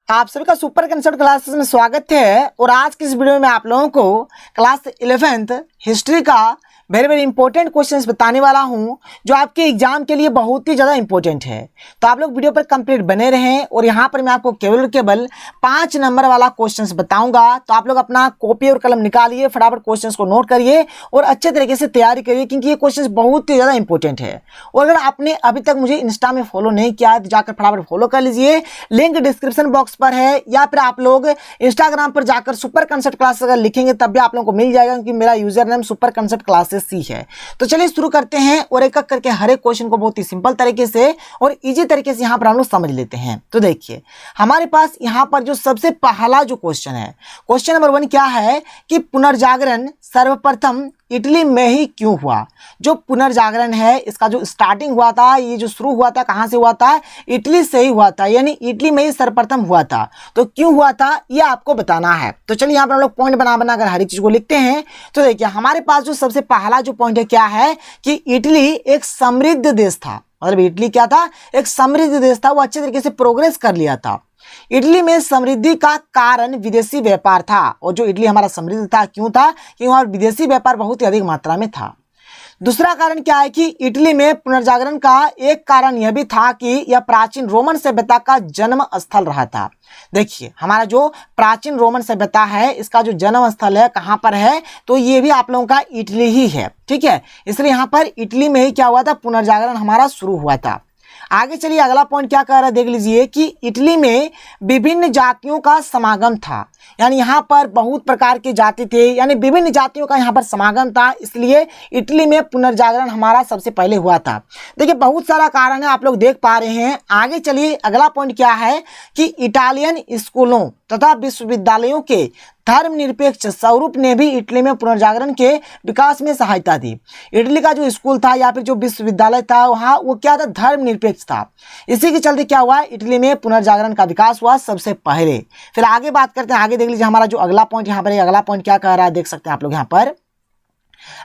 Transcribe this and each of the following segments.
आप सभी का सुपर कंसेप्ट क्लासेस में स्वागत है। और आज की इस वीडियो में आप लोगों को क्लास 11th हिस्ट्री का वेरी वेरी इंपॉर्टेंट क्वेश्चंस बताने वाला हूं, जो आपके एग्जाम के लिए बहुत ही ज़्यादा इंपॉर्टेंट है। तो आप लोग वीडियो पर कंप्लीट बने रहें और यहां पर मैं आपको केवल 5 नंबर वाला क्वेश्चंस बताऊंगा। तो आप लोग अपना कॉपी और कलम निकालिए, फटाफट क्वेश्चंस को नोट करिए और अच्छे तरीके से तैयारी करिए, क्योंकि ये क्वेश्चंस बहुत ही ज़्यादा इंपॉर्टेंट है। और अगर आपने अभी तक मुझे इंस्टा में फॉलो नहीं किया है तो जाकर फटाफट फॉलो कर लीजिए, लिंक डिस्क्रिप्शन बॉक्स पर है, या फिर आप लोग इंस्टाग्राम पर जाकर सुपर कंसेप्ट क्लासेस अगर लिखेंगे तब भी आप लोगों को मिल जाएगा, क्योंकि मेरा user name super concept classes सी है। तो चलिए शुरू करते हैं और एक एक करके हर एक क्वेश्चन को बहुत ही सिंपल तरीके से और इजी तरीके से यहां पर हम लोग समझ लेते हैं। तो देखिए हमारे पास यहां पर जो सबसे पहला जो क्वेश्चन है, क्वेश्चन नंबर 1 क्या है कि पुनर्जागरण सर्वप्रथम इटली में ही क्यों हुआ। जो पुनर्जागरण है इसका जो स्टार्टिंग हुआ था, ये जो शुरू हुआ था कहां से हुआ था, इटली से ही हुआ था, यानी इटली में ही सर्वप्रथम हुआ था। तो क्यों हुआ था ये आपको बताना है। तो चलिए यहाँ पर हम लोग पॉइंट बना कर हर एक चीज को लिखते हैं। तो देखिए हमारे पास जो सबसे पहला जो पॉइंट है क्या है कि इटली एक समृद्ध देश था। मतलब इटली क्या था, एक समृद्ध देश था, वो अच्छे तरीके से प्रोग्रेस कर लिया था। इटली में समृद्धि का कारण विदेशी व्यापार था। और जो इटली हमारा समृद्ध था क्यों था, कि वहां विदेशी व्यापार बहुत ही अधिक मात्रा में था। दूसरा कारण क्या है कि इटली में पुनर्जागरण का एक कारण यह भी था कि यह प्राचीन रोमन सभ्यता का जन्म स्थल रहा था। देखिए हमारा जो प्राचीन रोमन सभ्यता है इसका जो जन्म स्थल है कहां पर है, तो ये भी आप लोगों का इटली ही है। ठीक है, इसलिए यहां पर इटली में ही क्या हुआ था, पुनर्जागरण हमारा शुरू हुआ था। आगे चलिए अगला पॉइंट क्या कह रहा है देख लीजिए कि इटली में विभिन्न जातियों का समागम था। यानी यहाँ पर बहुत प्रकार के जाति थे, यानी विभिन्न जातियों का यहाँ पर समागम था, इसलिए इटली में पुनर्जागरण हमारा सबसे पहले हुआ था। देखिए बहुत सारा कारण है, आप लोग देख पा रहे हैं। आगे चलिए अगला पॉइंट क्या है कि इटालियन स्कूलों तथा विश्वविद्यालयों के धर्मनिरपेक्ष स्वरूप ने भी इटली में पुनर्जागरण के विकास में सहायता दी। इटली का जो स्कूल था या फिर जो विश्वविद्यालय था वहाँ वो क्या था, धर्मनिरपेक्ष था। इसी के चलते क्या हुआ, इटली में पुनर्जागरण का विकास हुआ सबसे पहले। फिर आगे बात करते हैं, आगे देख लीजिए हमारा जो अगला पॉइंट यहाँ पर है, अगला पॉइंट क्या कह रहा है देख सकते हैं आप लोग यहाँ पर।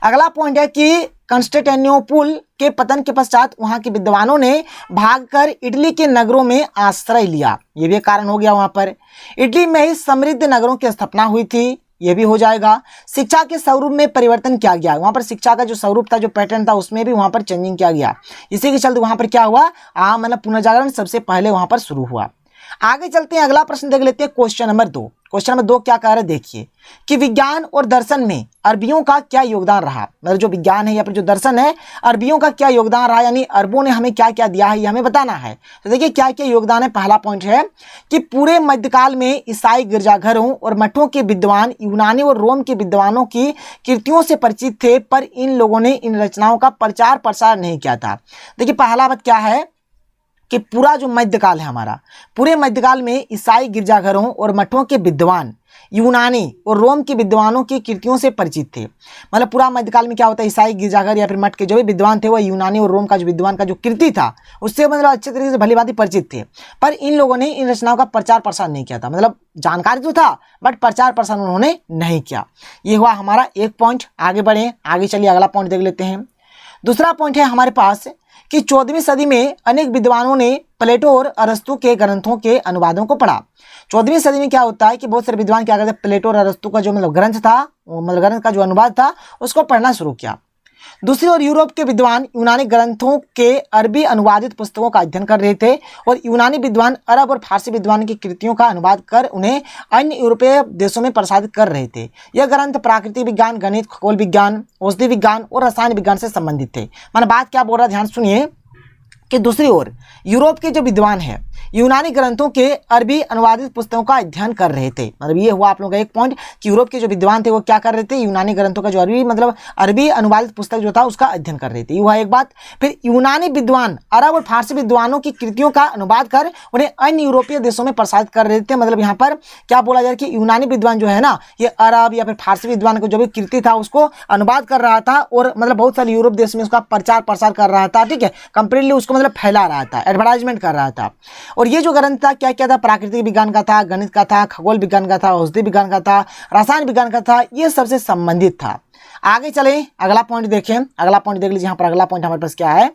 अगला पॉइंट है कि कंस्टेंटिनोपुल के पतन के पश्चात वहां के विद्वानों ने भागकर इटली के नगरों में आश्रय लिया। यह भी एक कारण हो गया। वहां पर इटली में ही समृद्ध नगरों की स्थापना हुई थी, यह भी हो जाएगा। शिक्षा के स्वरूप में परिवर्तन किया गया, वहां पर शिक्षा का जो स्वरूप था, जो पैटर्न था, उसमें भी वहां पर चेंजिंग किया गया। इसी के चलते वहां पर क्या हुआ, मतलब पुनर्जागरण सबसे पहले वहां पर शुरू हुआ। आगे चलते हैं, अगला प्रश्न देख लेते हैं क्वेश्चन नंबर 2। क्वेश्चन नंबर 2 क्या कह रहा है देखिए कि विज्ञान और दर्शन में अरबियों का क्या योगदान रहा। मतलब जो विज्ञान है या फिर जो दर्शन है, अरबियों का क्या योगदान रहा, यानी अरबों ने हमें क्या क्या दिया है ये हमें बताना है। तो देखिए क्या क्या योगदान है। पहला पॉइंट है कि पूरे मध्यकाल में ईसाई गिरजाघरों और मठों के विद्वान यूनानी और रोम के विद्वानों की कृतियों से परिचित थे, पर इन लोगों ने इन रचनाओं का प्रचार प्रसार नहीं किया था। देखिए पहला बात क्या है कि पूरा जो मध्यकाल है हमारा, पूरे मध्यकाल में ईसाई गिरजाघरों और मठों के विद्वान यूनानी और रोम के विद्वानों की कृतियों से परिचित थे। मतलब पूरा मध्यकाल में क्या होता है, ईसाई गिरजाघर या फिर मठ के जो भी विद्वान थे वो यूनानी और रोम का जो विद्वान का जो कृति था उससे मतलब अच्छे तरीके से भली भांति परिचित थे, पर इन लोगों ने इन रचनाओं का प्रचार प्रसार नहीं किया था। मतलब जानकारी तो था बट प्रचार प्रसार उन्होंने नहीं किया। ये हुआ हमारा एक पॉइंट। आगे बढ़े, आगे चलिए अगला पॉइंट देख लेते हैं। दूसरा पॉइंट है हमारे पास कि 14वीं सदी में अनेक विद्वानों ने प्लेटो और अरस्तु के ग्रंथों के अनुवादों को पढ़ा। 14वीं सदी में क्या होता है कि बहुत सारे विद्वान क्या करते हैं, प्लेटो और अरस्तु का जो मतलब ग्रंथ था, मतलब ग्रंथ का जो अनुवाद था उसको पढ़ना शुरू किया। दूसरी ओर यूरोप के विद्वान यूनानी ग्रंथों के अरबी अनुवादित पुस्तकों का अध्ययन कर रहे थे और यूनानी विद्वान अरब और फारसी विद्वान की कृतियों का अनुवाद कर उन्हें अन्य यूरोपीय देशों में प्रसारित कर रहे थे। यह ग्रंथ प्राकृतिक विज्ञान, गणित, खगोल विज्ञान, औषधि विज्ञान और रसायन विज्ञान से संबंधित थे। मैंने बात क्या बोल रहा है, ध्यान सुनिए कि दूसरी ओर यूरोप के जो विद्वान हैं यूनानी ग्रंथों के अरबी अनुवादित पुस्तकों का अध्ययन कर रहे थे। मतलब ये हुआ आप लोगों का एक पॉइंट कि यूरोप के जो विद्वान थे वो क्या कर रहे थे, यूनानी ग्रंथों का जो अरबी अनुवादित पुस्तक जो था उसका अध्ययन कर रहे थे। ये हुआ एक बात। फिर यूनानी विद्वान अरब और फारसी विद्वानों की कृतियों का अनुवाद कर उन्हें अन्य यूरोपीय देशों में प्रसारित कर रहे थे। मतलब यहाँ पर क्या बोला जाए कि यूनानी विद्वान जो है ना, ये अरब या फिर फारसी विद्वान को जो भी कृति था उसको अनुवाद कर रहा था और मतलब बहुत सारे यूरोप देश में उसका प्रचार प्रसार कर रहा था। ठीक है, कंप्लीटली उसको मतलब फैला रहा था, एडवर्टाइजमेंट कर रहा था। और ये जो ग्रंथ था क्या क्या था, प्राकृतिक विज्ञान का था, गणित का था, खगोल विज्ञान का था, औषधि विज्ञान का था, रसायन विज्ञान का था, ये सबसे संबंधित था। आगे चले अगला पॉइंट देखें, अगला पॉइंट देख लीजिए। यहाँ पर अगला पॉइंट हमारे पास क्या है,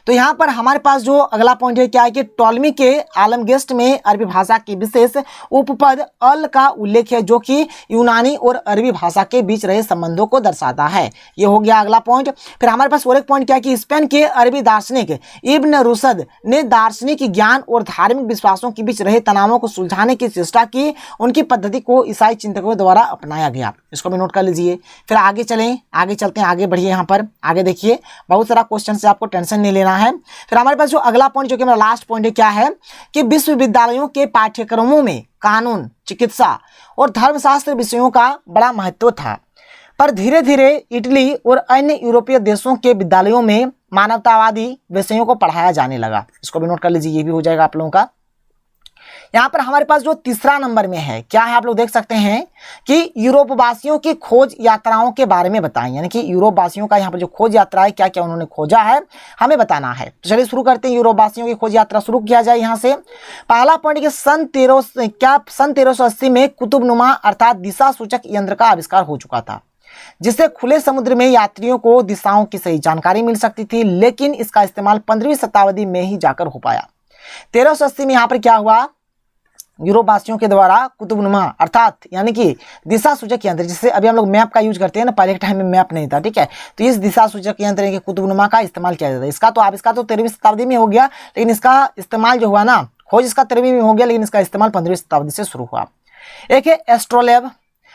तो यहाँ पर हमारे पास जो अगला पॉइंट है क्या है कि टॉलमी के आलमगेस्ट में अरबी भाषा की विशेष उपपद अल का उल्लेख है, जो कि यूनानी और अरबी भाषा के बीच रहे संबंधों को दर्शाता है। ये हो गया अगला पॉइंट। फिर हमारे पास और एक पॉइंट क्या है कि स्पेन के अरबी दार्शनिक इब्न रुशद ने दार्शनिक ज्ञान और धार्मिक विश्वासों के बीच रहे तनावों को सुलझाने की चेष्टा की। उनकी पद्धति को ईसाई चिंतकों द्वारा अपनाया गया। इसको भी नोट कर लीजिए। फिर आगे चलते हैं, आगे बढ़िए। यहाँ पर आगे देखिए, बहुत सारा क्वेश्चन से आपको टेंशन नहीं लेना है। फिर हमारे पास जो अगला पॉइंट, जो कि मेरा लास्ट पॉइंट है, क्या है कि विश्वविद्यालयों के पाठ्यक्रमों में कानून, चिकित्सा और धर्मशास्त्र विषयों का बड़ा महत्व था, पर धीरे धीरे इटली और अन्य यूरोपीय देशों के विद्यालयों में मानवतावादी विषयों को पढ़ाया जाने लगा। इसको भी नोट कर लीजिए, ये भी हो जाएगा आप लोगों का। यहाँ पर हमारे पास जो तीसरा नंबर में है, क्या है, आप लोग देख सकते हैं कि यूरोपवासियों की खोज यात्राओं के बारे में बताएं। यानी कि यूरोपवासियों का यहाँ पर जो खोज यात्रा है, क्या क्या उन्होंने खोजा है, हमें बताना है। तो चलिए शुरू करते हैं, यूरोपवासियों की खोज यात्रा शुरू किया जाए। यहाँ से पहला पॉइंट कि सन 1380 में कुतुबनुमा अर्थात दिशा सूचक यंत्र का आविष्कार हो चुका था, जिससे खुले समुद्र में यात्रियों को दिशाओं की सही जानकारी मिल सकती थी। लेकिन इसका इस्तेमाल 15वीं शताब्दी में ही जाकर हो पाया। 1380 में यहाँ पर क्या हुआ, यूरोपवासियों के द्वारा कुतुबनुमा अर्थात यानी कि दिशा सूचक यंत्र, जिससे अभी हम लोग मैप का यूज करते हैं ना, पहले के टाइम में मैप नहीं था, ठीक है। तो इस दिशा सूचक यंत्र यानी कि कुतुबनुमा का इस्तेमाल किया जाता है। इसका तो आविष्कार तो 13वीं शताब्दी में हो गया, लेकिन इसका इस्तेमाल जो हुआ ना, खोज इसका 13वीं में हो गया, लेकिन इसका इस्तेमाल 15वीं शताब्दी से शुरू हुआ। एक है एस्ट्रोलैब।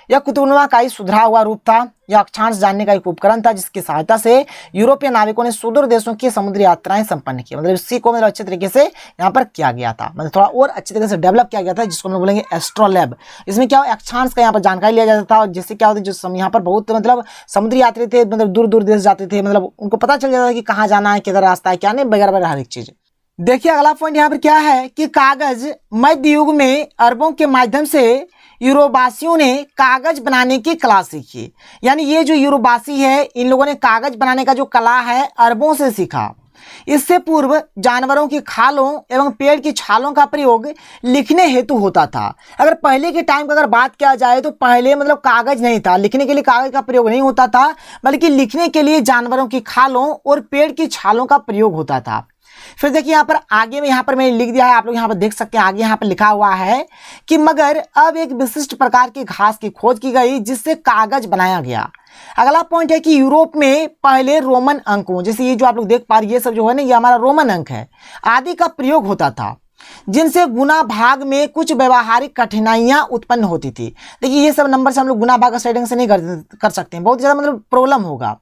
यह कुतुबनुमा का ही सुधरा हुआ रूप था। यह अक्षांश जानने का एक उपकरण था, जिसकी सहायता से यूरोपीय नाविकों ने सुदूर देशों की समुद्री यात्राएं संपन्न की। मतलब इसी को मतलब अच्छे तरीके से यहाँ पर किया गया था, मतलब थोड़ा और अच्छे तरीके से डेवलप किया गया था, जिसको हम लोग बोलेंगे एस्ट्रोलैब। इसमें क्या अक्षांश का यहाँ पर जानकारी लिया जाता था, और जिससे क्या होता है, जो यहाँ पर बहुत मतलब समुद्री यात्री थे, मतलब दूर दूर देश जाते थे, मतलब उनको पता चल जाता था कि कहाँ जाना है, किधर रास्ता है, क्या नहीं, वगैरह वगैरह हर एक चीज। देखिए अगला पॉइंट यहाँ पर क्या है कि कागज। मध्य युग में अरबों के माध्यम से यूरोपवासियों ने कागज बनाने की कला सीखी। यानी ये जो यूरोपवासी है, इन लोगों ने कागज बनाने का जो कला है अरबों से सीखा। इससे पूर्व जानवरों की खालों एवं पेड़ की छालों का प्रयोग लिखने हेतु होता था। अगर पहले के टाइम की अगर बात किया जाए तो पहले मतलब कागज नहीं था, लिखने के लिए कागज का प्रयोग नहीं होता था, बल्कि लिखने के लिए जानवरों की खालों और पेड़ की छालों का प्रयोग होता था। फिर देखिए यहाँ पर आगे में यहाँ पर मैंने लिख दिया है, आप लोग यहाँ पर देख सकते हैं। आगे यहाँ पर लिखा हुआ है कि मगर अब एक विशिष्ट प्रकार की घास की खोज की गई, जिससे कागज बनाया गया। अगला पॉइंट है कि यूरोप में पहले रोमन अंकों, जैसे ये जो आप लोग देख पा रहे हैं, ये सब जो है ना, ये हमारा रोमन अंक है, आदि का प्रयोग होता था, जिनसे गुना भाग में कुछ व्यवहारिक कठिनाइयां उत्पन्न होती थी। देखिए ये सब नंबर से हम लोग गुना भाग स्लाइडिंग से नहीं कर सकते हैं, बहुत ज्यादा मतलब प्रॉब्लम होगा।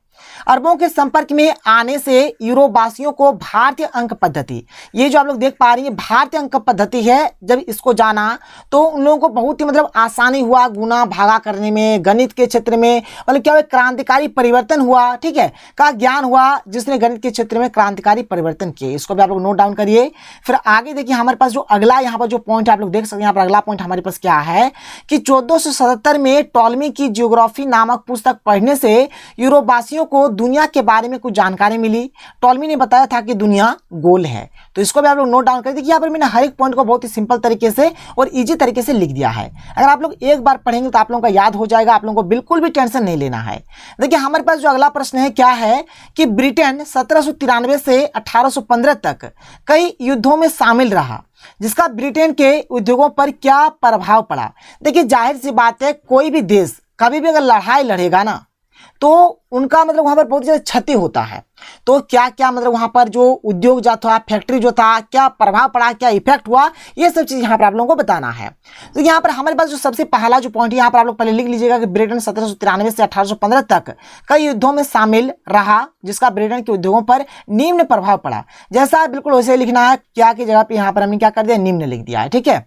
अरबों के संपर्क में आने से यूरोपवासियों को भारतीय अंक पद्धति, ये जो आप लोग देख पा रही है भारतीय अंक पद्धति है, जब इसको जाना तो उन लोगों को बहुत ही मतलब आसानी हुआ गुना भागा करने में, गणित के क्षेत्र में मतलब क्या हुआ, क्रांतिकारी परिवर्तन हुआ, ठीक है, का ज्ञान हुआ, जिसने गणित के क्षेत्र में क्रांतिकारी परिवर्तन किए। इसको भी आप लोग नोट डाउन करिए। फिर आगे देखिए हमारे पास जो अगला यहाँ पर जो पॉइंट आप लोग देख सकते हैं, यहाँ पर अगला पॉइंट हमारे पास क्या है कि 1477 में टॉलमी की जियोग्राफी नामक पुस्तक पढ़ने से यूरोपवासियों को दुनिया के बारे में कुछ जानकारी मिली। टॉलमी ने बताया था कि दुनिया गोल है। तो इसको भी आप लोग नोट डाउन कर दीजिए। यहाँ पर मैंने हर एक पॉइंट को बहुत ही सिंपल तरीके से और इजी तरीके से लिख दिया है। अगर आप लोग एक बार पढ़ेंगे तो आप लोगों का याद हो जाएगा, आप लोगों को बिल्कुल भी टेंशन नहीं लेना है। देखिए हमारे पास जो अगला प्रश्न है क्या है कि ब्रिटेन 1793 से 1815 तक कई युद्धों में शामिल रहा, जिसका ब्रिटेन के उद्योगों पर क्या प्रभाव पड़ा। देखिए जाहिर सी बात है, कोई भी देश कभी भी अगर लड़ाई लड़ेगा ना, तो उनका मतलब वहां पर बहुत ज्यादा क्षति होता है। तो क्या क्या मतलब वहां पर जो उद्योग जो था, फैक्ट्री जो था, क्या प्रभाव पड़ा, क्या इफेक्ट हुआ, ये सब चीज यहाँ पर आप लोगों को बताना है। तो यहाँ पर हमारे पास जो सबसे पहला जो पॉइंट यहाँ पर आप लोग पहले लिख लीजिएगा कि ब्रिटेन 1793 से 1815 तक कई युद्धों में शामिल रहा, जिसका ब्रिटेन के उद्योगों पर निम्न प्रभाव पड़ा। जैसा बिल्कुल वैसे लिखना है, क्या की जगह पे यहाँ पर हमने क्या कर दिया, निम्न लिख दिया है, ठीक है।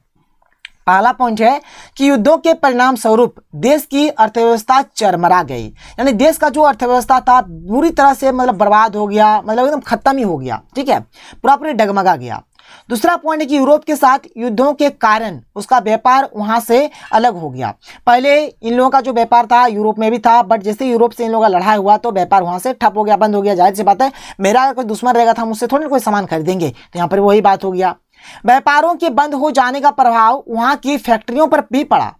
पहला पॉइंट है कि युद्धों के परिणाम स्वरूप देश की अर्थव्यवस्था चरमरा गई, यानी देश का जो अर्थव्यवस्था था बुरी तरह से मतलब बर्बाद हो गया, मतलब एकदम खत्म ही हो गया, ठीक है, पूरा डगमगा गया। दूसरा पॉइंट है कि यूरोप के साथ युद्धों के कारण उसका व्यापार वहां से अलग हो गया। पहले इन लोगों का जो व्यापार था यूरोप में भी था, बट जैसे यूरोप से इन लोगों का लड़ाई हुआ तो व्यापार वहां से ठप हो गया, बंद हो गया। जाहिर सी बात है, मेरा कोई दुश्मन रहेगा था, मुझसे थोड़ी ना कोई सामान खरीदेंगे, तो यहाँ पर वही बात हो गया। व्यापारों के बंद हो जाने का प्रभाव वहां की फैक्ट्रियों पर भी पड़ा,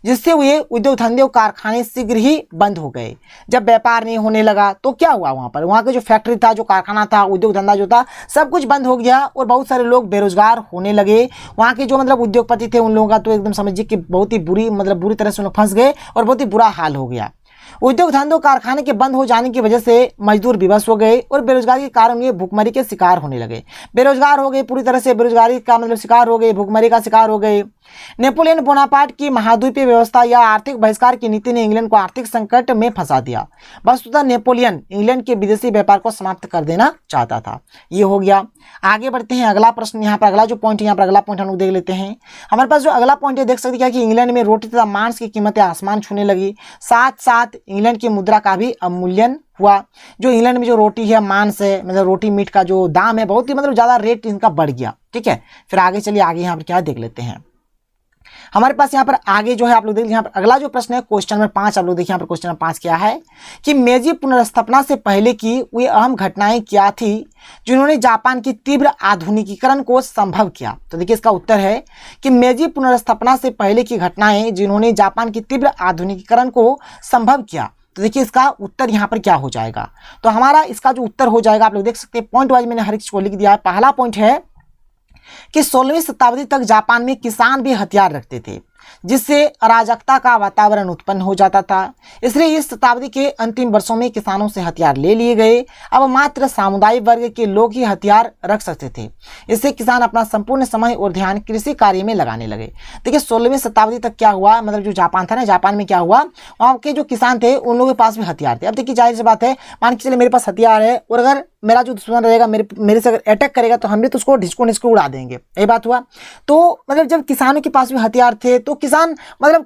जिससे वे उद्योग धंधे और कारखाने शीघ्र ही बंद हो गए। जब व्यापार नहीं होने लगा तो क्या हुआ, वहाँ का जो फैक्ट्री था, जो कारखाना था, उद्योग धंधा जो था, सब कुछ बंद हो गया और बहुत सारे लोग बेरोजगार होने लगे। वहाँ के जो उद्योगपति थे उन लोगों का तो एकदम समझिए कि बहुत ही बुरी तरह से उन लोग फंस गए और बहुत ही बुरा हाल हो गया। उद्योग धंधों कारखाने के बंद हो जाने की वजह से मजदूर विवश हो गए और बेरोजगारी के कारण ये भूखमरी के शिकार होने लगे। बेरोजगार हो गए, पूरी तरह से बेरोजगारी का शिकार हो गए, भूखमरी का शिकार हो गए। नेपोलियन बोनापार्ट की महाद्वीपीय व्यवस्था या आर्थिक बहिष्कार की नीति ने इंग्लैंड को आर्थिक संकट में फंसा दिया। वस्तुतः नेपोलियन इंग्लैंड के विदेशी व्यापार को समाप्त कर देना चाहता था। ये हो गया। आगे बढ़ते हैं, अगला प्रश्न यहाँ पर अगला जो पॉइंट है, यहाँ पर अगला पॉइंट हम लोग देख लेते हैं। हमारे पास जो अगला पॉइंट है, देख सकते हैं कि इंग्लैंड में रोटी तथा मांस की कीमतें आसमान छूने लगी। साथ साथ इंग्लैंड की मुद्रा का भी अवमूल्यन हुआ। जो इंग्लैंड में जो रोटी है, मांस है, रोटी मीट का जो दाम है, बहुत ही ज़्यादा रेट इनका बढ़ गया। ठीक है, फिर आगे चलिए, आगे यहाँ पर क्या देख लेते हैं। हमारे पास यहाँ पर आगे जो है आप लोग देखिए, यहाँ पर अगला जो प्रश्न है क्वेश्चन नंबर 5, आप लोग देखिए यहाँ पर क्वेश्चन नंबर 5 क्या है कि मेजी पुनर्स्थापना से पहले की वे अहम घटनाएं क्या थी जिन्होंने जापान की तीव्र आधुनिकीकरण को संभव किया। तो देखिए इसका उत्तर है कि मेजी पुनर्स्थापना से पहले की घटनाएं जिन्होंने जापान की तीव्र आधुनिकीकरण को संभव किया। तो देखिए इसका उत्तर यहाँ पर क्या हो जाएगा। तो हमारा इसका जो उत्तर हो जाएगा, आप लोग देख सकते हैं पॉइंट वाइज मैंने हर एक चीज को लिख दिया है। पहला पॉइंट है कि 16वीं शताब्दी तक जापान में किसान भी हथियार रखते थे, जिससे अराजकता का वातावरण उत्पन्न हो जाता था। इसलिए इस शताब्दी के अंतिम वर्षों में किसानों से हथियार ले लिए गए। अब मात्र सामुदायिक वर्ग के लोग ही हथियार रख सकते थे। इससे किसान अपना संपूर्ण समय और ध्यान कृषि कार्य में लगाने लगे। देखिए 16वीं शताब्दी तक क्या हुआ, जो जापान था ना, जापान में क्या हुआ, वहाँ के जो किसान थे उन लोगों के पास भी हथियार थे। अब देखिए जाहिर सी बात है, मान के चलिए मेरे पास हथियार है और अगर मेरा जो दुश्मन रहेगा मेरे से अगर अटैक करेगा तो हम भी तो उसको ढिसको उड़ा देंगे। यही बात हुआ। तो जब किसानों के पास भी हथियार थे तो किसान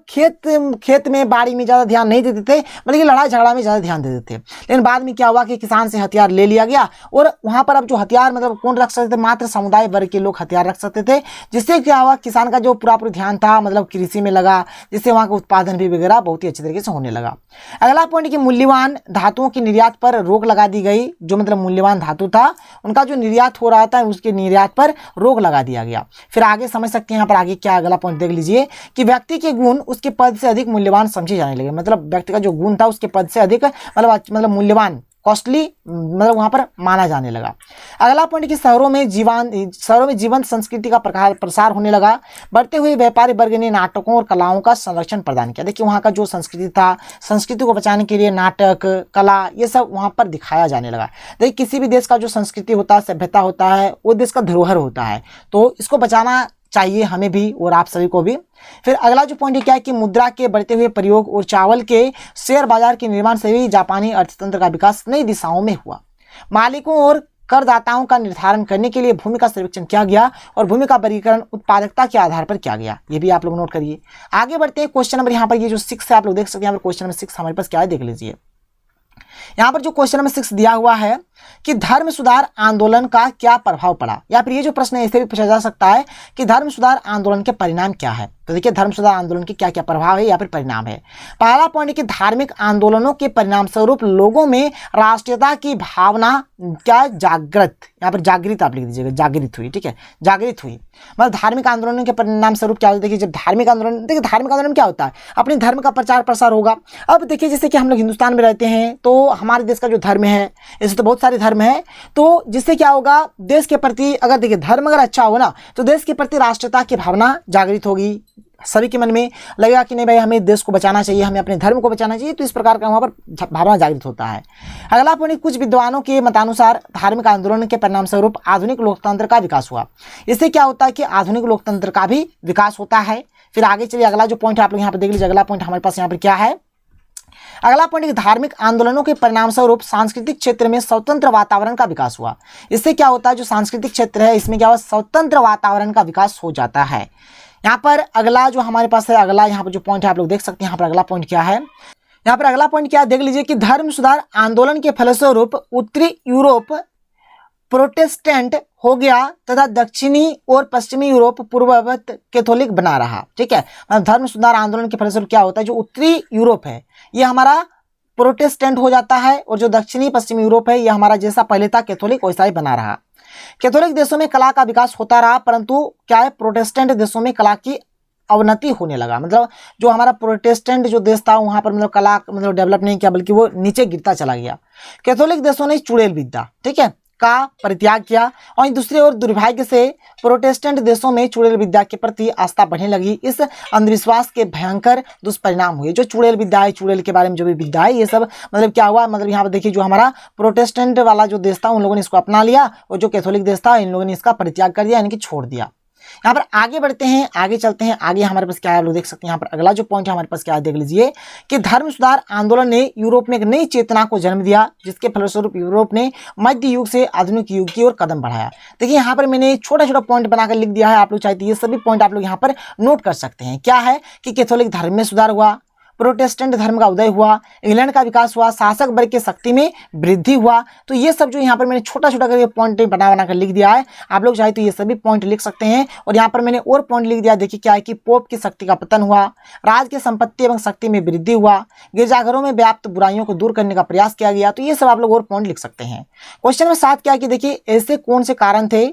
खेत में बाड़ी में ज़्यादा ध्यान नहीं देते थे, बल्कि लड़ाई झगड़ा में ज़्यादा ध्यान देते थे। लेकिन बाद में क्या हुआ कि किसान से हथियार ले लिया गया और वहाँ पर अब जो हथियार कौन रख सकते थे, मात्र समुदाय वर्ग के लोग हथियार रख सकते थे। जिससे क्या हुआ, किसान का जो पूरा ध्यान था कृषि में लगा, जिससे वहाँ का उत्पादन भी वगैरह बहुत ही अच्छे तरीके से होने लगा। अगला पॉइंट कि मूल्यवान धातुओं की निर्यात पर रोक लगा दी गई। जो मूल्यवान धातु था उनका जो निर्यात हो रहा था उसके निर्यात पर रोक लगा दिया गया। फिर आगे समझ सकते हैं यहाँ पर आगे क्या, अगला पॉइंट देख लीजिए कि व्यक्ति के गुण उसके पद से अधिक मूल्यवान समझे जाने लगे। व्यक्ति का जो गुण था उसके पद से अधिक मूल्यवान, कॉस्टली वहां पर माना जाने लगा। अगला पॉइंट कि शहरों में जीवंत संस्कृति का प्रसार होने लगा। बढ़ते हुए व्यापारी वर्ग ने नाटकों और कलाओं का संरक्षण प्रदान किया। देखिए वहाँ का जो संस्कृति था, संस्कृति को बचाने के लिए नाटक, कला, ये सब वहाँ पर दिखाया जाने लगा। देखिए किसी भी देश का जो संस्कृति होता है, सभ्यता होता है, वो देश का धरोहर होता है, तो इसको बचाना चाहिए हमें भी और आप सभी को भी। फिर अगला जो पॉइंट क्या है कि मुद्रा के बढ़ते हुए प्रयोग और चावल के शेयर बाजार के निर्माण से भी जापानी अर्थतंत्र का विकास नई दिशाओं में हुआ। मालिकों और करदाताओं का निर्धारण करने के लिए भूमि का सर्वेक्षण किया गया और भूमि का वर्गीकरण उत्पादकता के आधार पर किया गया। ये भी आप लोग नोट करिए। आगे बढ़ते हैं, क्वेश्चन नंबर यहाँ पर ये जो 6 है आप लोग देख सकते हैं। यहाँ पर क्वेश्चन नंबर 6 हमारे पास क्या है देख लीजिए। यहाँ पर जो क्वेश्चन नंबर 6 दिया हुआ है कि धर्म सुधार आंदोलन का क्या प्रभाव पड़ा, या फिर ये जो प्रश्न है इसे भी पूछा जा सकता है कि धर्म सुधार आंदोलन के परिणाम क्या है। तो देखिए धर्म सुधार आंदोलन के क्या क्या प्रभाव है या फिर परिणाम है। पहला पॉइंट है कि धार्मिक आंदोलनों के परिणाम स्वरूप लोगों में राष्ट्रीयता की भावना क्या यहाँ पर जागृत आप लिख दीजिएगा, जागृत हुई। ठीक है, जागृत हुई धार्मिक आंदोलनों के परिणाम स्वरूप क्या होता है। देखिए जब धार्मिक आंदोलन क्या होता है, अपने धर्म का प्रचार प्रसार होगा। अब देखिए जैसे कि हम लोग हिंदुस्तान में रहते हैं तो हमारे देश का जो धर्म है, ऐसे तो बहुत सारे धर्म है, तो जिससे क्या होगा, देश के प्रति अगर देखिए धर्म अगर अच्छा होगा ना तो देश के प्रति राष्ट्रीयता की भावना जागृत होगी। सभी के मन में लगेगा कि नहीं भाई हमें देश को बचाना चाहिए, हमें अपने धर्म को बचाना चाहिए। तो इस प्रकार का वहाँ पर भावना जागृत होता है। अगला पॉइंट, कुछ विद्वानों के मतानुसार धार्मिक आंदोलन के परिणाम स्वरूप आधुनिक लोकतंत्र का विकास हुआ। इससे क्या होता है कि आधुनिक लोकतंत्र का भी विकास होता है। फिर आगे चलिए, अगला जो पॉइंट आप लोग यहाँ पर देख लीजिए। अगला पॉइंट हमारे पास यहाँ पर क्या है, अगला पॉइंट, धार्मिक आंदोलनों के परिणाम स्वरूप सांस्कृतिक क्षेत्र में स्वतंत्र वातावरण का विकास हुआ। इससे क्या होता है, जो सांस्कृतिक क्षेत्र है इसमें क्या हुआ, स्वतंत्र वातावरण का विकास हो जाता है। यहाँ पर अगला जो हमारे पास है, अगला यहाँ पर जो पॉइंट है आप लोग देख सकते हैं। यहाँ पर अगला पॉइंट क्या है, यहाँ पर अगला पॉइंट क्या है देख लीजिए कि धर्म सुधार आंदोलन के फलस्वरूप उत्तरी यूरोप प्रोटेस्टेंट हो गया तथा दक्षिणी और पश्चिमी यूरोप पूर्ववत कैथोलिक बना रहा। ठीक है, धर्म सुधार आंदोलन के फलस्वरूप क्या होता है, जो उत्तरी यूरोप है ये हमारा प्रोटेस्टेंट हो जाता है और जो दक्षिणी पश्चिमी यूरोप है ये हमारा जैसा पहले था कैथोलिक वैसा ही बना रहा। कैथोलिक देशों में कला का विकास होता रहा, परंतु क्या है, प्रोटेस्टेंट देशों में कला की अवनति होने लगा। मतलब जो हमारा प्रोटेस्टेंट जो देश था वहाँ पर मतलब कला मतलब डेवलप नहीं किया, बल्कि वो नीचे गिरता चला गया। कैथोलिक देशों ने चुड़ैल विद्या, ठीक है, का परित्याग किया। और दूसरी ओर दुर्भाग्य से प्रोटेस्टेंट देशों में चुड़ैल विद्या के प्रति आस्था बढ़ने लगी। इस अंधविश्वास के भयंकर दुष्परिणाम हुए। जो चुड़ैल विद्या है, चुड़ैल के बारे में जो भी विद्या है, ये सब मतलब क्या हुआ, मतलब यहाँ पर देखिए जो हमारा प्रोटेस्टेंट वाला जो देश था उन लोगों ने इसको अपना लिया, और जो कैथोलिक देश था इन लोगों ने इसका परित्याग कर दिया, यानी कि छोड़ दिया। यहाँ पर आगे बढ़ते हैं, आगे चलते हैं। आगे हमारे पास क्या है, लोग देख सकते हैं यहाँ पर अगला जो पॉइंट है हमारे पास क्या है, देख लीजिए कि धर्म सुधार आंदोलन ने यूरोप में एक नई चेतना को जन्म दिया, जिसके फलस्वरूप यूरोप ने मध्य युग से आधुनिक युग की ओर कदम बढ़ाया। देखिए यहाँ पर मैंने छोटा छोटा पॉइंट बनाकर लिख दिया है, आप लोग चाहते हैं ये सभी पॉइंट आप लोग यहाँ पर नोट कर सकते हैं। क्या है कि कैथोलिक धर्म में सुधार हुआ, प्रोटेस्टेंट धर्म का उदय हुआ, इंग्लैंड का विकास हुआ, शासक वर्ग की शक्ति में वृद्धि हुआ। तो ये सब जो यहाँ पर मैंने छोटा छोटा करके पॉइंट बना कर लिख दिया है, आप लोग चाहे तो ये सभी पॉइंट लिख सकते हैं। और यहाँ पर मैंने और पॉइंट लिख दिया, देखिए क्या है कि पोप की शक्ति का पतन हुआ, राज की संपत्ति एवं शक्ति में वृद्धि हुआ, गिरजाघरों में व्याप्त बुराइयों को दूर करने का प्रयास किया गया। तो ये सब आप लोग और पॉइंट लिख सकते हैं। क्वेश्चन नंबर 7 क्या है कि देखिए ऐसे कौन से कारण थे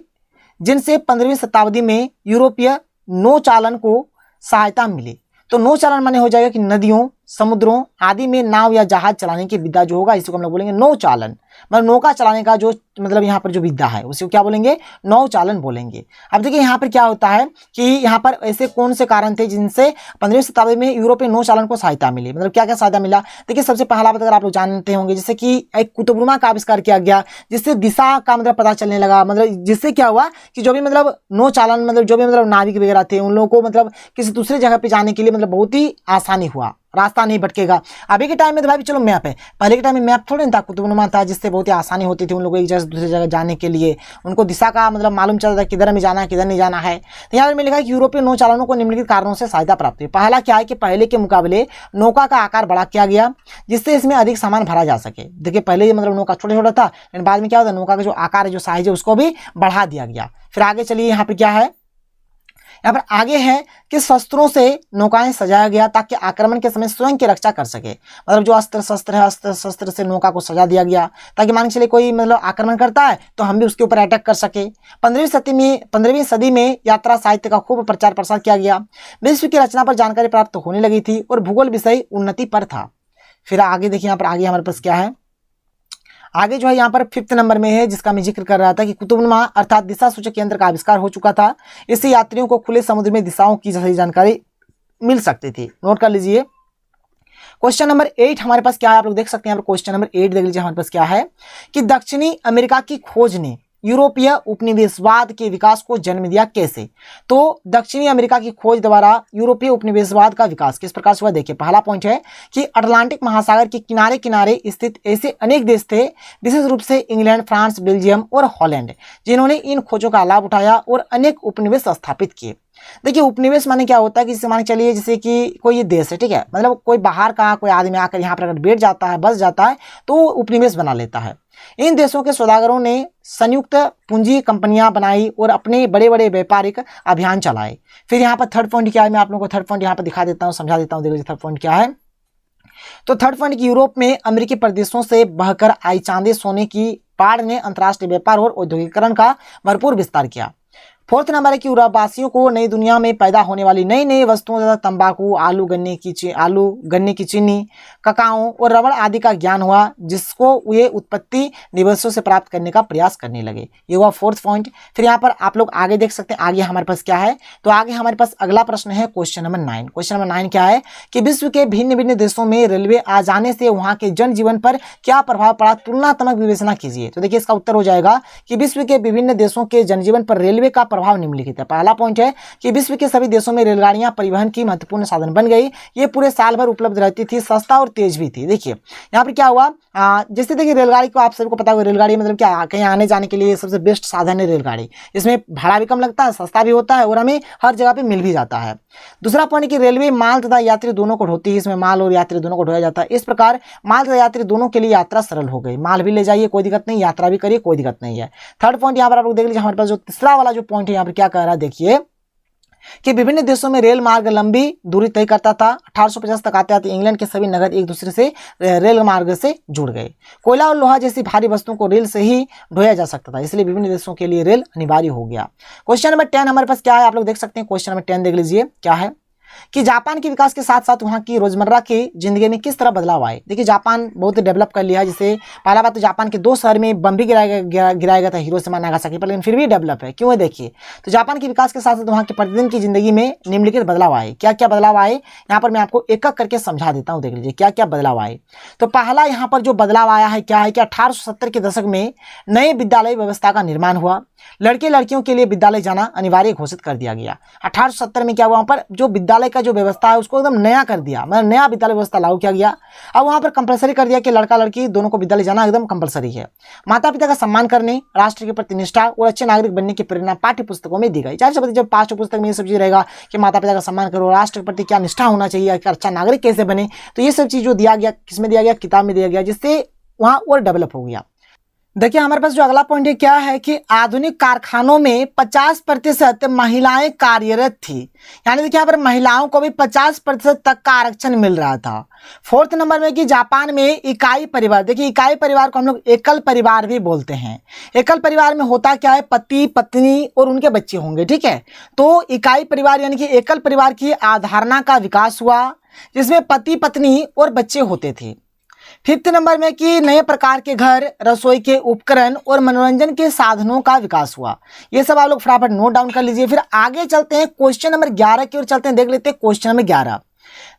जिनसे 15वीं शताब्दी में यूरोपीय नौचालन को सहायता मिली। तो नौचालन माने हो जाएगा कि नदियों, समुद्रों आदि में नाव या जहाज चलाने की विद्या जो होगा, इसको हम लोग बोलेंगे नौचालन। मतलब नौका चलाने का जो मतलब यहाँ पर जो विद्या है उसी को क्या बोलेंगे, नौचालन बोलेंगे। अब देखिए यहाँ पर क्या होता है कि यहाँ पर ऐसे कौन से कारण थे जिनसे 15वीं शताब्दी में यूरोपीय नौचालन को सहायता मिली। मतलब क्या क्या सहायता मिला, देखिए सबसे पहला बात अगर आप लोग जानते होंगे, जैसे कि एक कुतुबनुमा का आविष्कार किया गया, जिससे दिशा का मतलब पता चलने लगा। मतलब जिससे क्या हुआ कि जो भी मतलब नौचालन मतलब जो भी मतलब नाविक वगैरह थे उन लोगों को मतलब किसी दूसरी जगह पे जाने के लिए मतलब बहुत ही आसानी हुआ, रास्ता नहीं भटकेगा। अभी के टाइम में तो भाई चलो मैप है, पहले के टाइम में मैप थोड़ी नहीं था, कुतुबनुमा था, जिससे बहुत ही आसानी होती थी उन लोगों को एक जगह से दूसरी जगह जाने के लिए। उनको दिशा का मतलब मालूम चलता था किधर हमें जाना है किधर नहीं जाना है। तो यहाँ पर मैंने लिखा कि यूरोपीय नौचालनों को निम्नलिखित कारणों से सहायता प्राप्त हुई। पहला क्या है कि पहले के मुकाबले नौका का आकार बड़ा किया गया, जिससे इसमें अधिक सामान भरा जा सके। देखिए पहले मतलब नौका छोटा छोटा था, लेकिन बाद में क्या होता है नौका का जो आकार है, जो साइज है, उसको भी बढ़ा दिया गया। फिर आगे चलिए यहाँ पर क्या है, यहाँ पर आगे है कि शस्त्रों से नौकाएं सजाया गया ताकि आक्रमण के समय स्वयं की रक्षा कर सके। मतलब जो अस्त्र शस्त्र है, अस्त्र शस्त्र से नौका को सजा दिया गया ताकि मान के चलिए कोई मतलब आक्रमण करता है तो हम भी उसके ऊपर अटैक कर सके। 15वीं सदी में यात्रा साहित्य का खूब प्रचार प्रसार किया गया, विश्व की रचना पर जानकारी प्राप्त होने लगी थी और भूगोल विषय उन्नति पर था। फिर आगे देखिए यहाँ पर आगे हमारे पास क्या है, आगे जो है यहाँ पर 5th नंबर में है, जिसका मैं जिक्र कर रहा था कि कुतुबनुमा अर्थात दिशा सूचक यंत्र का आविष्कार हो चुका था। इससे यात्रियों को खुले समुद्र में दिशाओं की सही जानकारी मिल सकती थी। नोट कर लीजिए। क्वेश्चन नंबर 8 हमारे पास क्या है, आप लोग देख सकते हैं। क्वेश्चन नंबर 8 देख लीजिए हमारे पास क्या है कि दक्षिणी अमेरिका की खोज ने यूरोपीय उपनिवेशवाद के विकास को जन्म दिया। कैसे? तो दक्षिणी अमेरिका की खोज द्वारा यूरोपीय उपनिवेशवाद का विकास किस प्रकार से हुआ। देखिए पहला पॉइंट है कि अटलांटिक महासागर के किनारे किनारे स्थित ऐसे अनेक देश थे, विशेष रूप से इंग्लैंड, फ्रांस, बेल्जियम और हॉलैंड, जिन्होंने इन खोजों का लाभ उठाया और अनेक उपनिवेश स्थापित किए। देखिए उपनिवेश माने क्या होता है कि जैसे मान चलिए जैसे कि कोई ये देश है, ठीक है, मतलब कोई बाहर का कोई आदमी आकर यहाँ पर अगर बैठ जाता है, बस जाता है, तो उपनिवेश बना लेता है। इन देशों के सौदागरों ने संयुक्त पूंजी कंपनियां बनाई और अपने बड़े बड़े व्यापारिक अभियान चलाए। फिर यहाँ पर थर्ड पॉइंट क्या है, मैं आप लोगों को थर्ड पॉइंट यहाँ पर दिखा देता हूँ, समझा देता हूँ। देखिए थर्ड पॉइंट क्या है, तो थर्ड पॉइंट की यूरोप में अमेरिकी प्रदेशों से बहकर आई चांदी सोने की बाढ़ ने अंतर्राष्ट्रीय व्यापार और औद्योगिकरण का भरपूर विस्तार किया। फोर्थ नंबर है कि यूरोपवासियों को नई दुनिया में पैदा होने वाली नई नई वस्तुओं तथा तंबाकू, आलू, गन्ने की चीनी, ककाओ और रबड़ आदि का ज्ञान हुआ, जिसको ये उत्पत्ति निवेशों से प्राप्त करने का प्रयास करने लगे। ये हुआ फोर्थ पॉइंट। फिर यहाँ पर आप लोग आगे देख सकते हैं, आगे हमारे पास क्या है, तो आगे हमारे पास अगला प्रश्न है क्वेश्चन नंबर 9। क्वेश्चन नंबर 9 क्या है कि विश्व के भिन्न भिन्न देशों में रेलवे आ जाने से वहाँ के जनजीवन पर क्या प्रभाव पड़ा, तुलनात्मक विवेचना कीजिए। तो देखिए इसका उत्तर हो जाएगा कि विश्व के विभिन्न देशों के जनजीवन पर रेलवे का प्रभाव निम्नलिखित है। पहला पॉइंट है कि विश्व के सभी देशों में रेलगाड़ियां परिवहन की महत्वपूर्ण साधन बन गई। ये पूरे साल भर उपलब्ध रहती थी, सस्ता और तेज भी थी। देखिए यहाँ पर क्या हुआ, जैसे देखिए रेलगाड़ी को आप सबको पता होगा, रेलगाड़ी मतलब क्या, कहीं आने जाने के लिए सबसे बेस्ट साधन है रेलगाड़ी। इसमें भाड़ा भी कम लगता है, सस्ता भी होता है और हमें हर जगह पे मिल भी जाता है। दूसरा पॉइंट कि रेलवे माल तथा यात्री दोनों को ढोती है, इसमें माल और यात्री दोनों को ढोया जाता है। इस प्रकार माल तथा यात्री दोनों के लिए यात्रा सरल हो गई, माल भी ले जाइए कोई दिक्कत नहीं, यात्रा भी करिए कोई दिक्कत नहीं है। थर्ड पॉइंट यहाँ पर आप लोग देख लीजिए, हमारे पास जो तीसरा वाला जो पॉइंट है यहाँ पर क्या कह रहा है, देखिए कि विभिन्न देशों में रेल मार्ग लंबी दूरी तय करता था। 1850 तक आते आते इंग्लैंड के सभी नगर एक दूसरे से रेल मार्ग से जुड़ गए। कोयला और लोहा जैसी भारी वस्तुओं को रेल से ही ढोया जा सकता था, इसलिए विभिन्न देशों के लिए रेल अनिवार्य हो गया। क्वेश्चन नंबर 10 हमारे पास क्या है, आप लोग देख सकते हैं। क्वेश्चन नंबर 10 देख लीजिए क्या है, कि जापान के विकास के साथ साथ वहाँ की रोजमर्रा की जिंदगी में किस तरह बदलाव आए। देखिए जापान बहुत डेवलप कर लिया है। जैसे पहला बात तो जापान के 2 शहर में बम भी गिराया गया था, हिरोशिमा नागासाकी पर, लेकिन फिर भी डेवलप है। क्यों है देखिए, तो जापान के विकास के साथ साथ वहाँ के प्रतिदिन की जिंदगी में निम्नलिखित बदलाव आए। क्या क्या बदलाव आए यहाँ पर मैं आपको एक एक करके समझा देता हूँ। देख लीजिए क्या क्या बदलाव आए। तो पहला यहाँ पर जो बदलाव आया है क्या है कि 1870 के दशक में नए विद्यालय व्यवस्था का निर्माण हुआ। लड़के लड़कियों के लिए विद्यालय जाना अनिवार्य घोषित कर दिया गया। 1870 में क्या हुआ, वहाँ पर जो विद्यालय का जो व्यवस्था है उसको एकदम नया कर दिया, मतलब नया विद्यालय व्यवस्था लागू किया गया। अब वहाँ पर कंपलसरी कर दिया कि लड़का लड़की दोनों को विद्यालय जाना एकदम कंपलसरी है। माता पिता का सम्मान करने, राष्ट्र के प्रति निष्ठा और अच्छे नागरिक बनने की प्रेरणा पाठ्य पुस्तकों में दी गई। जाहिर सी बात है जब पाठ्य पुस्तक में ये सब चीज रहेगा कि माता पिता का सम्मान करो, राष्ट्र के प्रति क्या निष्ठा होना चाहिए, अच्छा नागरिक कैसे बने, तो ये सब चीज जो दिया गया किसमें दिया गया, किताब में दिया गया, जिससे वहाँ और डेवलप हो गया। देखिए हमारे पास जो अगला पॉइंट है क्या है कि आधुनिक कारखानों में 50% महिलाएं कार्यरत थी। यानी देखिए यहाँ पर महिलाओं को भी 50% तक का आरक्षण मिल रहा था। 4th नंबर में कि जापान में इकाई परिवार, देखिए इकाई परिवार को हम लोग एकल परिवार भी बोलते हैं। एकल परिवार में होता क्या है, पति पत्नी और उनके बच्चे होंगे, ठीक है। तो इकाई परिवार यानी कि एकल परिवार की अवधारणा का विकास हुआ, जिसमें पति पत्नी और बच्चे होते थे। 5th नंबर में कि नए प्रकार के घर, रसोई के उपकरण और मनोरंजन के साधनों का विकास हुआ। ये सब आप लोग फटाफट नोट डाउन कर लीजिए। फिर आगे चलते हैं क्वेश्चन नंबर 11 की ओर चलते हैं। देख लेते हैं क्वेश्चन नंबर 11।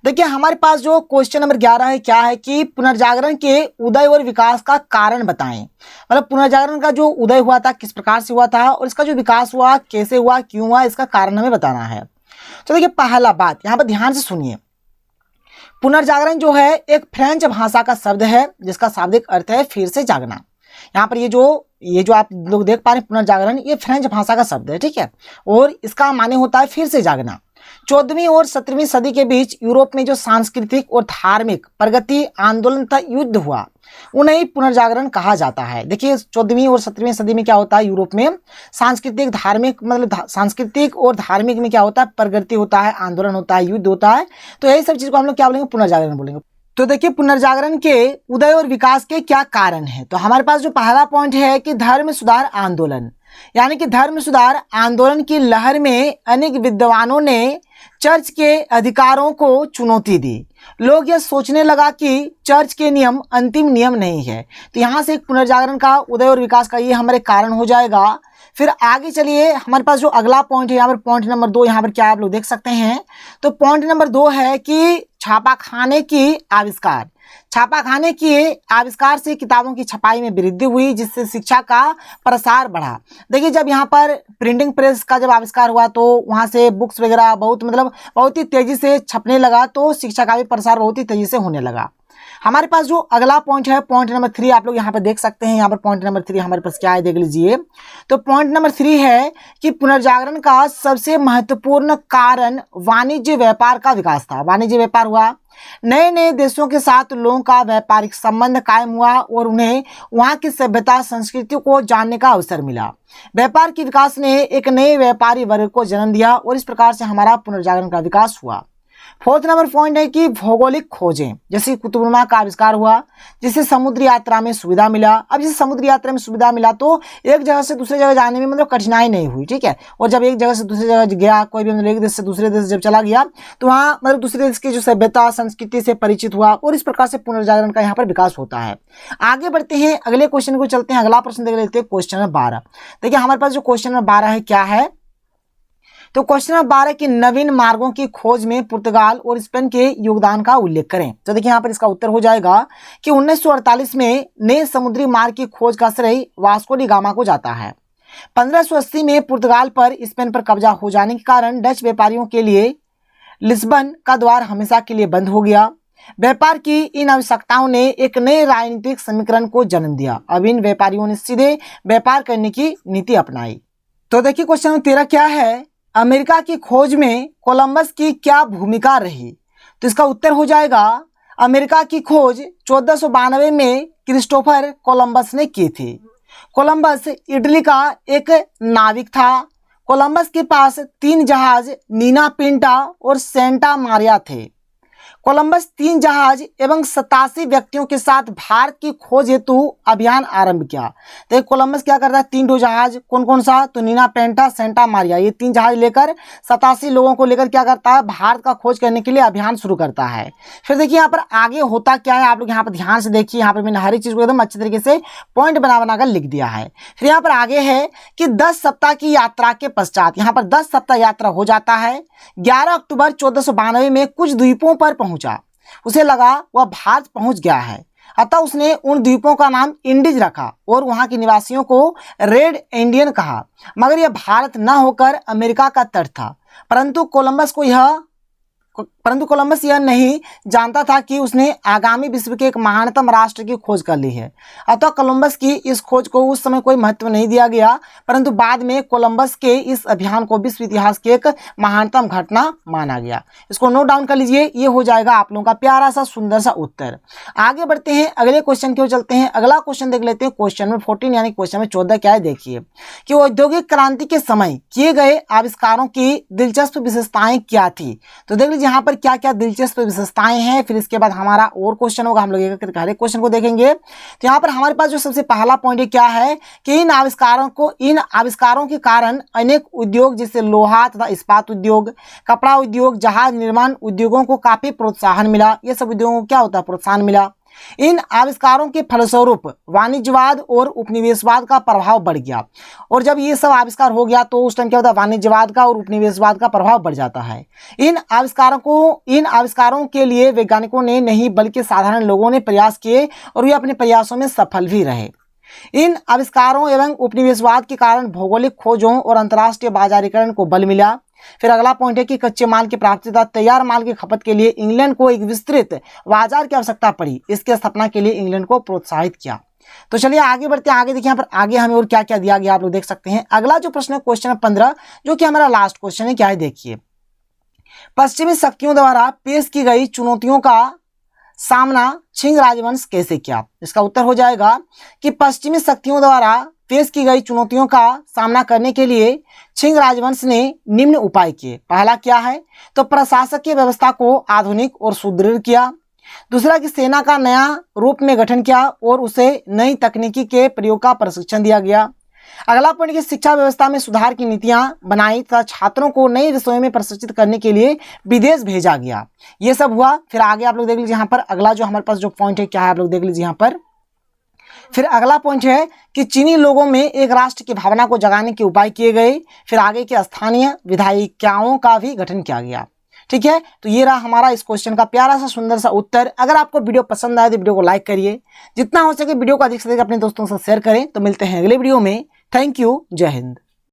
देखिए हमारे पास जो क्वेश्चन नंबर 11 है क्या है कि पुनर्जागरण के उदय और विकास का कारण बताएं। मतलब पुनर्जागरण का जो उदय हुआ था किस प्रकार से हुआ था और इसका जो विकास हुआ कैसे हुआ, क्यों हुआ, इसका कारण हमें बताना है। तो देखिए पहला बात यहाँ पर ध्यान से सुनिए। पुनर्जागरण जो है एक फ्रेंच भाषा का शब्द है जिसका शाब्दिक अर्थ है फिर से जागना। यहाँ पर ये जो आप लोग देख पा रहे हैं पुनर्जागरण, ये फ्रेंच भाषा का शब्द है, ठीक है, और इसका माने होता है फिर से जागना। 14वीं और 17वीं सदी के बीच यूरोप में जो सांस्कृतिक और धार्मिक प्रगति आंदोलन तथा युद्ध हुआ उन्हें पुनर्जागरण कहा जाता है। देखिए 14वीं और 17वीं सदी में क्या होता है, यूरोप में सांस्कृतिक धार्मिक मतलब सांस्कृतिक और धार्मिक में क्या होता है, प्रगति होता है, आंदोलन होता है, युद्ध होता है। तो यही सब चीज को हम लोग क्या बोलेंगे, पुनर्जागरण बोलेंगे। तो देखिए पुनर्जागरण के उदय और विकास के क्या कारण है। तो हमारे पास जो पहला पॉइंट है कि धर्म सुधार आंदोलन, यानी कि धर्म सुधार आंदोलन की लहर में अनेक विद्वानों ने चर्च के अधिकारों को चुनौती दी। लोग यह सोचने लगा कि चर्च के नियम अंतिम नियम नहीं है। तो यहाँ से एक पुनर्जागरण का उदय और विकास का ये हमारे कारण हो जाएगा। फिर आगे चलिए हमारे पास जो अगला पॉइंट है यहाँ पर पॉइंट नंबर 2, यहाँ पर क्या आप लोग देख सकते हैं। तो पॉइंट नंबर 2 है कि छापाखाने की आविष्कार। छापाखाने के आविष्कार से किताबों की छपाई में वृद्धि हुई जिससे शिक्षा का प्रसार बढ़ा। देखिए जब यहाँ पर प्रिंटिंग प्रेस का जब आविष्कार हुआ तो वहाँ से बुक्स वगैरह बहुत ही तेजी से छपने लगा, तो शिक्षा का भी प्रसार बहुत ही तेजी से होने लगा। हमारे पास जो अगला पॉइंट है पॉइंट नंबर 3 आप लोग यहाँ पर देख सकते हैं। यहाँ पर पॉइंट नंबर 3 हमारे पास क्या है देख लीजिए। तो पॉइंट नंबर 3 है कि पुनर्जागरण का सबसे महत्वपूर्ण कारण वाणिज्य व्यापार का विकास था। वाणिज्य व्यापार हुआ, नए नए देशों के साथ लोगों का व्यापारिक संबंध कायम हुआ और उन्हें वहां की सभ्यता संस्कृति को जानने का अवसर मिला। व्यापार के विकास ने एक नए व्यापारी वर्ग को जन्म दिया और इस प्रकार से हमारा पुनर्जागरण का विकास हुआ। 4th नंबर पॉइंट है कि भौगोलिक खोजें, जैसे कुतुबनुमा का आविष्कार हुआ जिससे समुद्री यात्रा में सुविधा मिला। अब जैसे समुद्री यात्रा में सुविधा मिला तो एक जगह से दूसरी जगह जाने में मतलब कठिनाई नहीं हुई, ठीक है। और जब एक जगह से दूसरी जगह गया, कोई भी मतलब एक देश से दूसरे देश जब चला गया तो वहाँ मतलब दूसरे देश की जो सभ्यता संस्कृति से परिचित हुआ और इस प्रकार से पुनर्जागरण का यहाँ पर विकास होता है। आगे बढ़ते हैं, अगले क्वेश्चन को चलते हैं। अगला प्रश्न देख लेते हैं क्वेश्चन नंबर 12। देखिए हमारे पास जो क्वेश्चन नंबर 12 है क्या है। तो क्वेश्चन नंबर 12 की नवीन मार्गों की खोज में पुर्तगाल और स्पेन के योगदान का उल्लेख करें। तो देखिए यहाँ पर इसका उत्तर हो जाएगा कि 1948 में नए समुद्री मार्ग की खोज का श्रेय वास्को डी गामा को जाता है। 1580 में पुर्तगाल पर स्पेन पर कब्जा हो जाने के कारण डच व्यापारियों के लिए लिस्बन का द्वार हमेशा के लिए बंद हो गया। व्यापार की इन आवश्यकताओं ने एक नए राजनीतिक समीकरण को जन्म दिया। अब इन व्यापारियों ने सीधे व्यापार करने की नीति अपनाई। तो देखिए क्वेश्चन नंबर 13 क्या है, अमेरिका की खोज में कोलंबस की क्या भूमिका रही। तो इसका उत्तर हो जाएगा अमेरिका की खोज 1492 में क्रिस्टोफर कोलंबस ने की थी। कोलंबस इटली का एक नाविक था। कोलंबस के पास 3 जहाज नीना पिंटा और सेंटा मारिया थे। कोलंबस 3 जहाज एवं 87 व्यक्तियों के साथ भारत की खोज हेतु अभियान आरंभ किया। तो कोलंबस क्या करता है, 3 जहाज, कौन कौन सा, तो नीना पेंटा, सेंटा मारिया, ये 3 जहाज लेकर 87 लोगों को लेकर क्या करता है, भारत का खोज करने के लिए अभियान शुरू करता है। फिर देखिए यहाँ पर आगे होता क्या है, आप लोग यहाँ पर ध्यान से देखिए, यहाँ पर मैंने हर एक चीज को एकदम अच्छे तरीके से पॉइंट बना बनाकर लिख दिया है। फिर यहाँ पर आगे है कि 10 सप्ताह की यात्रा के पश्चात, यहाँ पर 10 सप्ताह यात्रा हो जाता है। 11 अक्टूबर 1492 में कुछ द्वीपों पर पहुंचा, उसे लगा वह भारत पहुंच गया है, अतः उसने उन द्वीपों का नाम इंडीज रखा और वहां के निवासियों को रेड इंडियन कहा। मगर यह भारत न होकर अमेरिका का तट था। परंतु कोलंबस यह नहीं जानता था कि उसने आगामी विश्व के एक महानतम राष्ट्र की खोज कर ली है। अतः कोलंबस की इस खोज को उस समय कोई महत्व नहीं दिया गया, परंतु बाद में कोलंबस के इस अभियान को विश्व इतिहास की एक महानतम घटना माना गया। इसको नोट डाउन कर लीजिए, ये हो जाएगा आप लोगों का प्यारा सा सुंदर सा उत्तर। आगे बढ़ते हैं, अगले क्वेश्चन की ओर चलते हैं। अगला क्वेश्चन देख लेते हैं, क्वेश्चन नंबर 14 यानी क्वेश्चन नंबर 14 क्या है, देखिए कि औद्योगिक क्रांति के समय किए गए आविष्कारों की दिलचस्प विशेषताएं क्या थी। तो देख लीजिए यहाँ पर क्या क्या दिलचस्प विशेषताएं हैं। फिर इसके बाद हमारा और क्वेश्चन होगा, हम लोग एक हर एक क्वेश्चन को देखेंगे। तो यहाँ पर हमारे पास जो सबसे पहला पॉइंट है क्या है कि इन आविष्कारों के कारण अनेक उद्योग जैसे लोहा तथा इस्पात उद्योग, कपड़ा उद्योग, जहाज निर्माण उद्योगों को काफी प्रोत्साहन मिला। ये सब उद्योगों को क्या होता है, प्रोत्साहन मिला। इन आविष्कारों के फलस्वरूप वाणिज्यवाद और उपनिवेशवाद का प्रभाव बढ़ गया। और जब ये सब आविष्कार हो गया तो उस टाइम क्या होता है, वाणिज्यवाद का और उपनिवेशवाद का प्रभाव बढ़ जाता है। इन आविष्कारों के लिए वैज्ञानिकों ने नहीं बल्कि साधारण लोगों ने प्रयास किए और वे अपने प्रयासों में सफल भी रहे। इन आविष्कारों एवं उपनिवेशवाद के कारण भौगोलिक खोजों और अंतर्राष्ट्रीय बाजारीकरण को बल मिला। फिर अगला पॉइंट है कि कच्चे माल की प्राप्ति तथा तैयार माल की खपत के लिए इंग्लैंड को एक विस्तृत बाजार की आवश्यकता पड़ी। इसके स्थापना के लिए इंग्लैंड को प्रोत्साहित किया। तो चलिए आगे बढ़ते हैं। आगे देखिए यहाँ पर आगे हमें और क्या क्या दिया गया आप लोग देख सकते हैं। अगला जो प्रश्न है क्वेश्चन नंबर 15, जो कि हमारा लास्ट क्वेश्चन है, क्या है देखिए, पश्चिमी शक्तियों द्वारा पेश की गई चुनौतियों का सामना छिंग राजवंश कैसे किया। इसका उत्तर हो जाएगा कि पश्चिमी शक्तियों द्वारा पेश की गई चुनौतियों का सामना करने के लिए छिंग राजवंश ने निम्न उपाय किए। पहला क्या है, तो प्रशासकीय व्यवस्था को आधुनिक और सुदृढ़ किया। दूसरा कि सेना का नया रूप में गठन किया और उसे नई तकनीकी के प्रयोग का प्रशिक्षण दिया गया। अगला पॉइंट की शिक्षा व्यवस्था में सुधार की नीतियां बनाई तथा छात्रों को नए विषयों में प्रशिक्षित करने के लिए विदेश भेजा गया। ये सब हुआ। फिर आगे आप लोग देख लीजिए यहाँ पर अगला जो हमारे पास जो पॉइंट है क्या है, आप लोग देख लीजिए यहाँ पर। फिर अगला पॉइंट है कि चीनी लोगों में एक राष्ट्र की भावना को जगाने के उपाय किए गए। फिर आगे के स्थानीय विधायिकाओं का भी गठन किया गया। ठीक है, तो ये रहा हमारा इस क्वेश्चन का प्यारा सा सुंदर सा उत्तर। अगर आपको वीडियो पसंद आए तो वीडियो को लाइक करिए, जितना हो सके वीडियो को अधिक से अधिक अपने दोस्तों से शेयर करें। तो मिलते हैं अगले वीडियो में। थैंक यू, जय हिंद।